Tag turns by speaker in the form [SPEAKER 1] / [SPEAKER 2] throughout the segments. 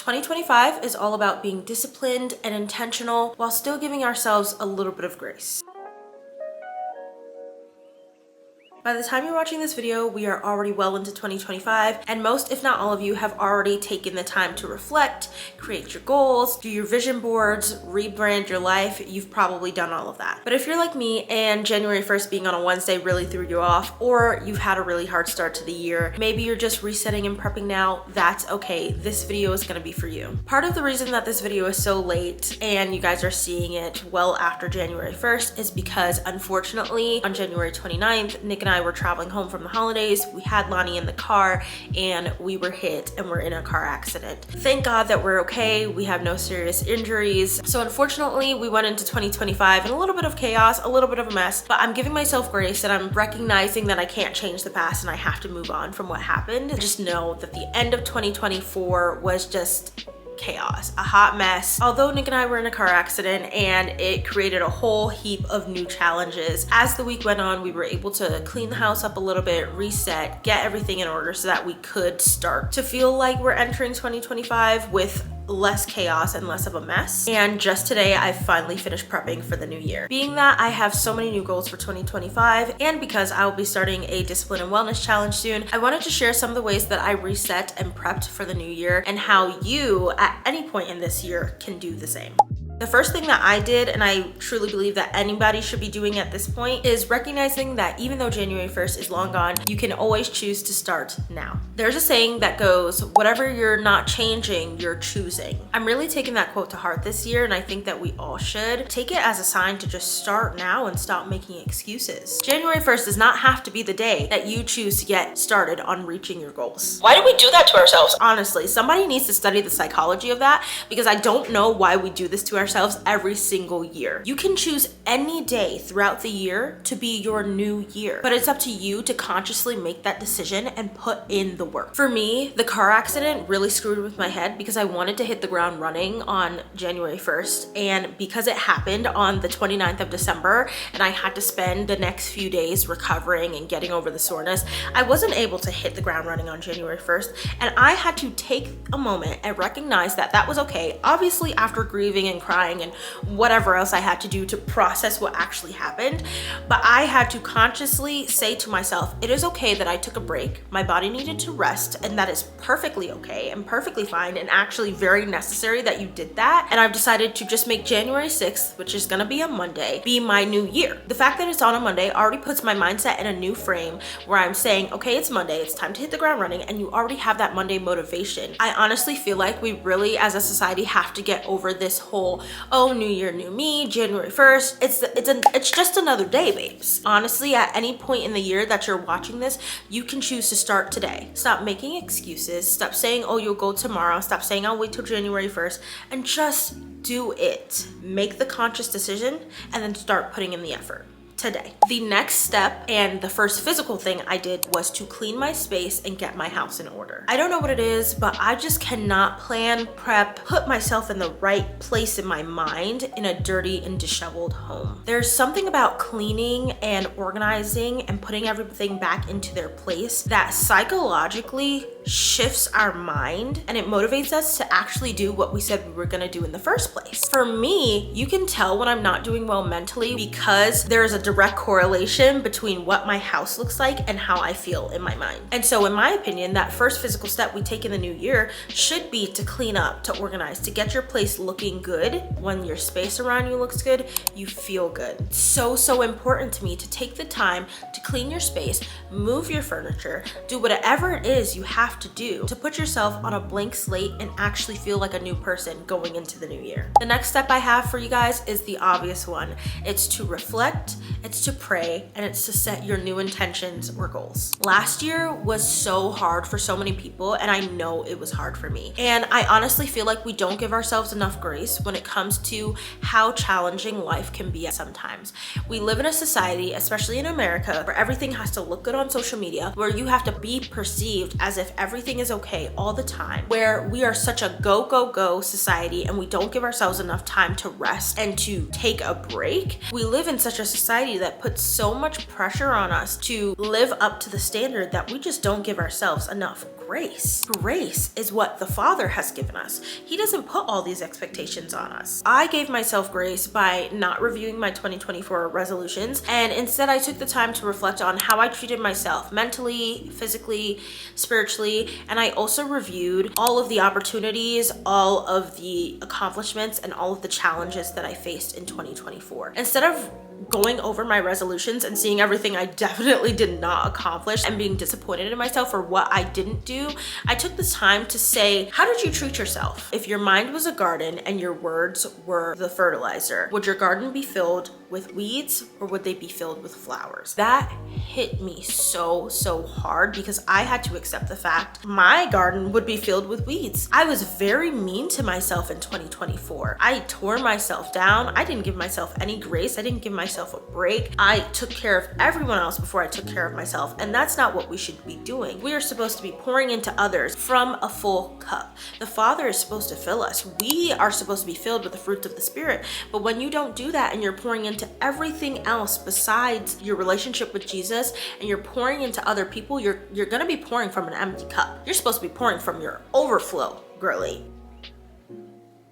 [SPEAKER 1] 2025 is all about being disciplined and intentional while still giving ourselves a little bit of grace. By the time you're watching this video, we are already well into 2025, and most, if not all of you, have already taken the time to reflect, create your goals, do your vision boards, rebrand your life. You've probably done all of that. But if you're like me and January 1st being on a Wednesday really threw you off, or you've had a really hard start to the year, maybe you're just resetting and prepping now, that's okay. This video is gonna be for you. Part of the reason that this video is so late and you guys are seeing it well after January 1st is because unfortunately on January 29th, Nick and I were traveling home from the holidays. We had Lonnie in the car and we were hit and we're in a car accident. Thank God that we're okay. We have no serious injuries. So unfortunately, we went into 2025 in a little bit of chaos, a little bit of a mess, but I'm giving myself grace and I'm recognizing that I can't change the past and I have to move on from what happened. Just know that the end of 2024 was just chaos, a hot mess. Although Nick and I were in a car accident and it created a whole heap of new challenges, as the week went on, we were able to clean the house up a little bit, reset, get everything in order so that we could start to feel like we're entering 2025 with less chaos and less of a mess. And just today, I finally finished prepping for the new year. Being that I have so many new goals for 2025, and because I will be starting a discipline and wellness challenge soon, I wanted to share some of the ways that I reset and prepped for the new year and how you, at any point in this year, can do the same. The first thing that I did, and I truly believe that anybody should be doing at this point, is recognizing that even though January 1st is long gone, you can always choose to start now. There's a saying that goes, whatever you're not changing, you're choosing. I'm really taking that quote to heart this year, and I think that we all should take it as a sign to just start now and stop making excuses. January 1st does not have to be the day that you choose to get started on reaching your goals. Why do we do that to ourselves? Honestly, somebody needs to study the psychology of that, because I don't know why we do this to ourselves every single year. You can choose any day throughout the year to be your new year, but it's up to you to consciously make that decision and put in the work. For me, the car accident really screwed with my head because I wanted to hit the ground running on January 1st, and because it happened on the 29th of December and I had to spend the next few days recovering and getting over the soreness, I wasn't able to hit the ground running on January 1st, and I had to take a moment and recognize that that was okay. Obviously, after grieving and crying and whatever else I had to do to process what actually happened, but I had to consciously say to myself, it is okay that I took a break. My body needed to rest, and that is perfectly okay and perfectly fine and actually very necessary that you did that. And I've decided to just make January 6th, which is gonna be a Monday, be my new year. The fact that it's on a Monday already puts my mindset in a new frame where I'm saying, okay, it's Monday, it's time to hit the ground running, and you already have that Monday motivation. I honestly feel like we really, as a society, have to get over this whole, oh, new year, new me, January 1st. It's just another day, babes. Honestly, at any point in the year that you're watching this, you can choose to start today. Stop making excuses. Stop saying, oh, you'll go tomorrow. Stop saying, I'll wait till January 1st, and just do it. Make the conscious decision and then start putting in the effort today. The next step and the first physical thing I did was to clean my space and get my house in order. I don't know what it is, but I just cannot plan, prep, put myself in the right place in my mind in a dirty and disheveled home. There's something about cleaning and organizing and putting everything back into their place that psychologically shifts our mind, and it motivates us to actually do what we said we were gonna do in the first place. For me, you can tell when I'm not doing well mentally because there's a direct correlation between what my house looks like and how I feel in my mind. And so in my opinion, that first physical step we take in the new year should be to clean up, to organize, to get your place looking good. When your space around you looks good, you feel good. It's so important to me to take the time to clean your space, move your furniture, do whatever it is you have to do to put yourself on a blank slate and actually feel like a new person going into the new year. The next step I have for you guys is the obvious one. It's to reflect, it's to pray, and it's to set your new intentions or goals. Last year was so hard for so many people, and I know it was hard for me. And I honestly feel like we don't give ourselves enough grace when it comes to how challenging life can be sometimes. We live in a society, especially in America, where everything has to look good on social media, where you have to be perceived as if everything is okay all the time, where we are such a go society and we don't give ourselves enough time to rest and to take a break. We live in such a society that puts so much pressure on us to live up to the standard that we just don't give ourselves enough grace. Grace is what the Father has given us. He doesn't put all these expectations on us. I gave myself grace by not reviewing my 2024 resolutions, and instead I took the time to reflect on how I treated myself mentally, physically, spiritually, and I also reviewed all of the opportunities, all of the accomplishments, and all of the challenges that I faced in 2024. Instead of going over my resolutions and seeing everything I definitely did not accomplish and being disappointed in myself for what I didn't do, I took the time to say, how did you treat yourself? If your mind was a garden and your words were the fertilizer, would your garden be filled with weeds or would they be filled with flowers? That hit me so hard because I had to accept the fact my garden would be filled with weeds. I was very mean to myself in 2024. I tore myself down. I didn't give myself any grace. I didn't give myself a break. I took care of everyone else before I took care of myself, and that's not what we should be doing. We are supposed to be pouring into others from a full cup. The Father is supposed to fill us. We are supposed to be filled with the fruits of the Spirit, but when you don't do that and you're pouring into everything else besides your relationship with Jesus and you're pouring into other people, you're gonna be pouring from an empty cup. You're supposed to be pouring from your overflow, girly.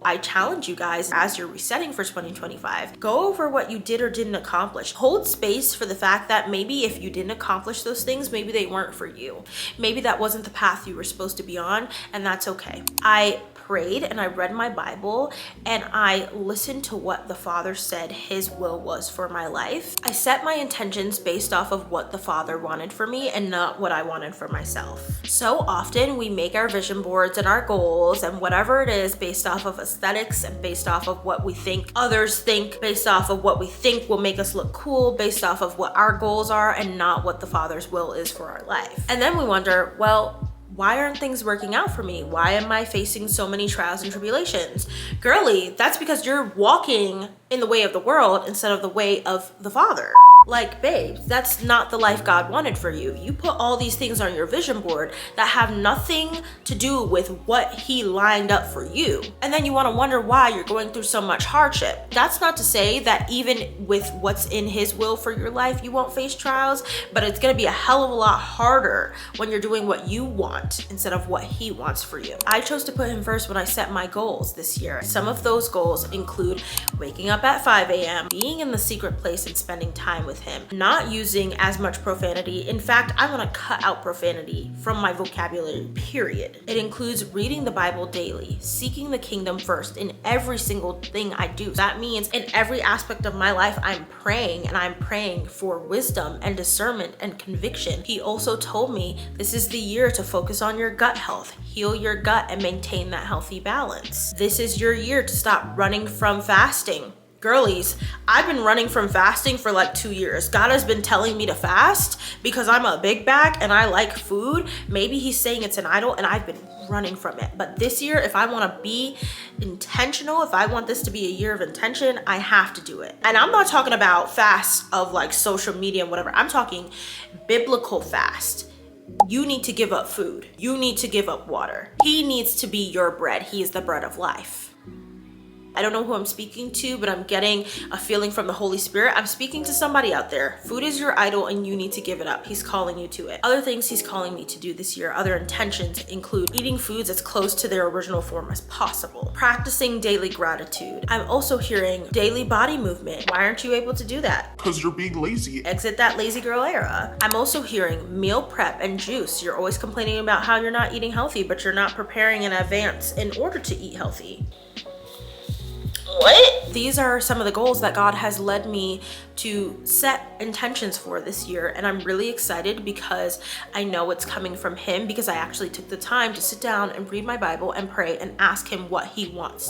[SPEAKER 1] I challenge you guys, as you're resetting for 2025, go over what you did or didn't accomplish. Hold space for the fact that maybe if you didn't accomplish those things, maybe they weren't for you. Maybe that wasn't the path you were supposed to be on, and that's okay. I prayed and I read my Bible and I listened to what the Father said His will was for my life. I set my intentions based off of what the Father wanted for me and not what I wanted for myself. So often we make our vision boards and our goals and whatever it is based off of aesthetics and based off of what we think others think, based off of what we think will make us look cool, based off of what our goals are and not what the Father's will is for our life. And then we wonder, well, why aren't things working out for me? Why am I facing so many trials and tribulations? Girly, that's because you're walking in the way of the world instead of the way of the Father. Like, babe, that's not the life God wanted for you. You put all these things on your vision board that have nothing to do with what He lined up for you. And then you want to wonder why you're going through so much hardship. That's not to say that even with what's in His will for your life, you won't face trials, but it's going to be a hell of a lot harder when you're doing what you want instead of what He wants for you. I chose to put Him first when I set my goals this year. Some of those goals include waking up at 5 a.m., being in the secret place and spending time with Him, not using as much profanity. In fact, I want to cut out profanity from my vocabulary, period. It includes reading the Bible daily, seeking the kingdom first in every single thing I do. That means in every aspect of my life, I'm praying, and I'm praying for wisdom and discernment and conviction. He also told me this is the year to focus on your gut health, heal your gut, and maintain that healthy balance. This is your year to stop running from fasting. Girlies, I've been running from fasting for like 2 years. God has been telling me to fast because I'm a big bag and I like food. Maybe He's saying it's an idol and I've been running from it. But this year, if I want to be intentional, if I want this to be a year of intention, I have to do it. And I'm not talking about fast of like social media and whatever. I'm talking biblical fast. You need to give up food. You need to give up water. He needs to be your bread. He is the bread of life. I don't know who I'm speaking to, but I'm getting a feeling from the Holy Spirit. I'm speaking to somebody out there. Food is your idol and you need to give it up. He's calling you to it. Other things He's calling me to do this year, other intentions include eating foods as close to their original form as possible, practicing daily gratitude. I'm also hearing daily body movement. Why aren't you able to do that?
[SPEAKER 2] Because you're being lazy.
[SPEAKER 1] Exit that lazy girl era. I'm also hearing meal prep and juice. You're always complaining about how you're not eating healthy, but you're not preparing in advance in order to eat healthy. What? These are some of the goals that God has led me to set intentions for this year, and I'm really excited because I know it's coming from Him, because I actually took the time to sit down and read my Bible and pray and ask Him what He wants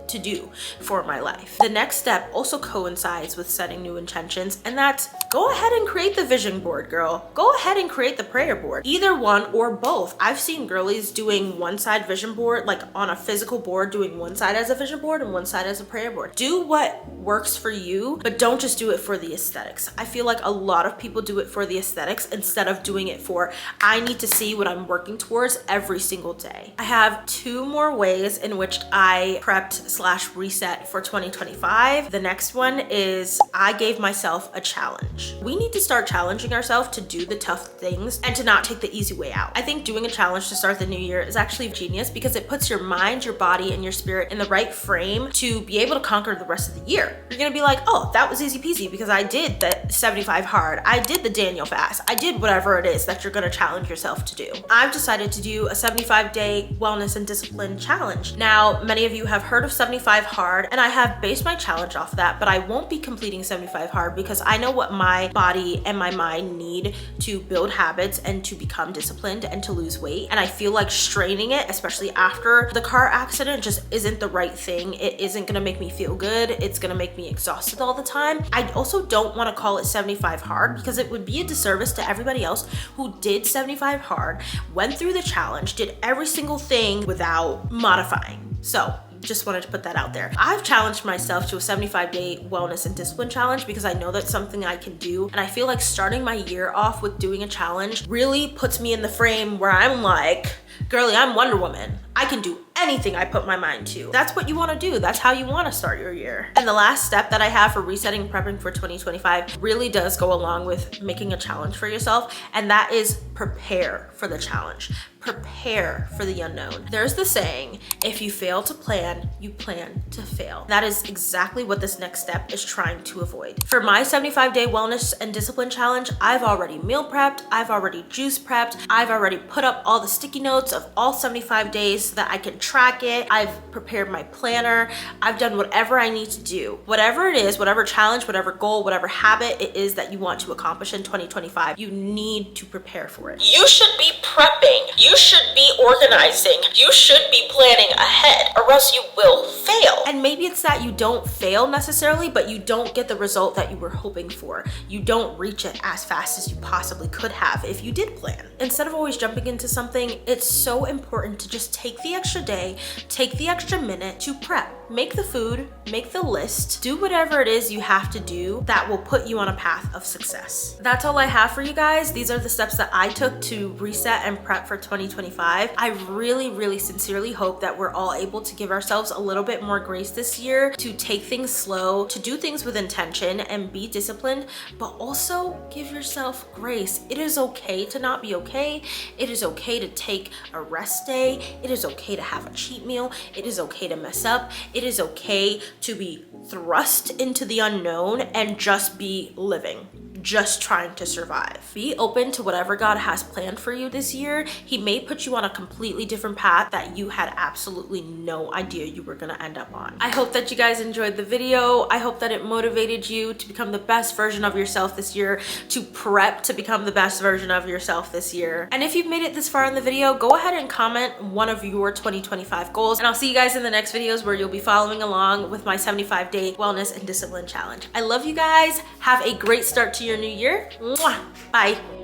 [SPEAKER 1] to do for my life. The next step also coincides with setting new intentions, and that's go ahead and create the vision board, girl. Go ahead and create the prayer board. Either one or both. I've seen girlies doing one side vision board, like on a physical board, doing one side as a vision board and one side as a prayer board. Do what works for you, but don't just do it for the aesthetics. I feel like a lot of people do it for the aesthetics instead of doing it for, I need to see what I'm working towards every single day. I have 2 more ways in which I prep prepped / reset for 2025. The next one is I gave myself a challenge. We need to start challenging ourselves to do the tough things and to not take the easy way out. I think doing a challenge to start the new year is actually genius because it puts your mind, your body, and your spirit in the right frame to be able to conquer the rest of the year. You're gonna be like, oh, that was easy peasy because I did the 75 hard. I did the Daniel fast. I did whatever it is that you're gonna challenge yourself to do. I've decided to do a 75-day wellness and discipline challenge. Now, many of you have heard of 75 hard, and I have based my challenge off of that, but I won't be completing 75 hard because I know what my body and my mind need to build habits and to become disciplined and to lose weight. And I feel like straining it, especially after the car accident, just isn't the right thing. It isn't gonna make me feel good. It's gonna make me exhausted all the time. I also don't wanna call it 75 hard because it would be a disservice to everybody else who did 75 hard, went through the challenge, did every single thing without modifying. So just wanted to put that out there. I've challenged myself to a 75-day wellness and discipline challenge because I know that's something I can do. And I feel like starting my year off with doing a challenge really puts me in the frame where I'm like, girly, I'm Wonder Woman. I can do anything I put my mind to. That's what you want to do. That's how you want to start your year. And the last step that I have for resetting, prepping for 2025 really does go along with making a challenge for yourself. And that is prepare for the challenge. Prepare for the unknown. There's the saying, if you fail to plan, you plan to fail. That is exactly what this next step is trying to avoid. For my 75-day wellness and discipline challenge, I've already meal prepped, I've already juice prepped, I've already put up all the sticky notes of all 75 days so that I can track it. I've prepared my planner. I've done whatever I need to do. Whatever it is, whatever challenge, whatever goal, whatever habit it is that you want to accomplish in 2025, you need to prepare for it. You should be prepping. You should be organizing. You should be planning ahead, or else you will fail. And maybe it's that you don't fail necessarily, but you don't get the result that you were hoping for. You don't reach it as fast as you possibly could have if you did plan. Instead of always jumping into something, it's so important to just take the extra day, take the extra minute to prep. Make the food, make the list, do whatever it is you have to do that will put you on a path of success. That's all I have for you guys. These are the steps that I took to reset and prep for 2025. I really sincerely hope that we're all able to give ourselves a little bit more grace this year, to take things slow, to do things with intention and be disciplined, but also give yourself grace. It is okay to not be okay. It is okay to take a rest day. It is okay to have a cheat meal. It is okay to mess up. It is okay to be thrust into the unknown and just be living, just trying to survive. Be open to whatever God has planned for you this year. He may put you on a completely different path that you had absolutely no idea you were gonna end up on. I hope that you guys enjoyed the video. I hope that it motivated you to become the best version of yourself this year, to prep to become the best version of yourself this year. And if you've made it this far in the video, go ahead and comment one of your 2025 goals. And I'll see you guys in the next videos where you'll be following along with my 75-day wellness and discipline challenge. I love you guys. Have a great start to your new year. Mwah. Bye.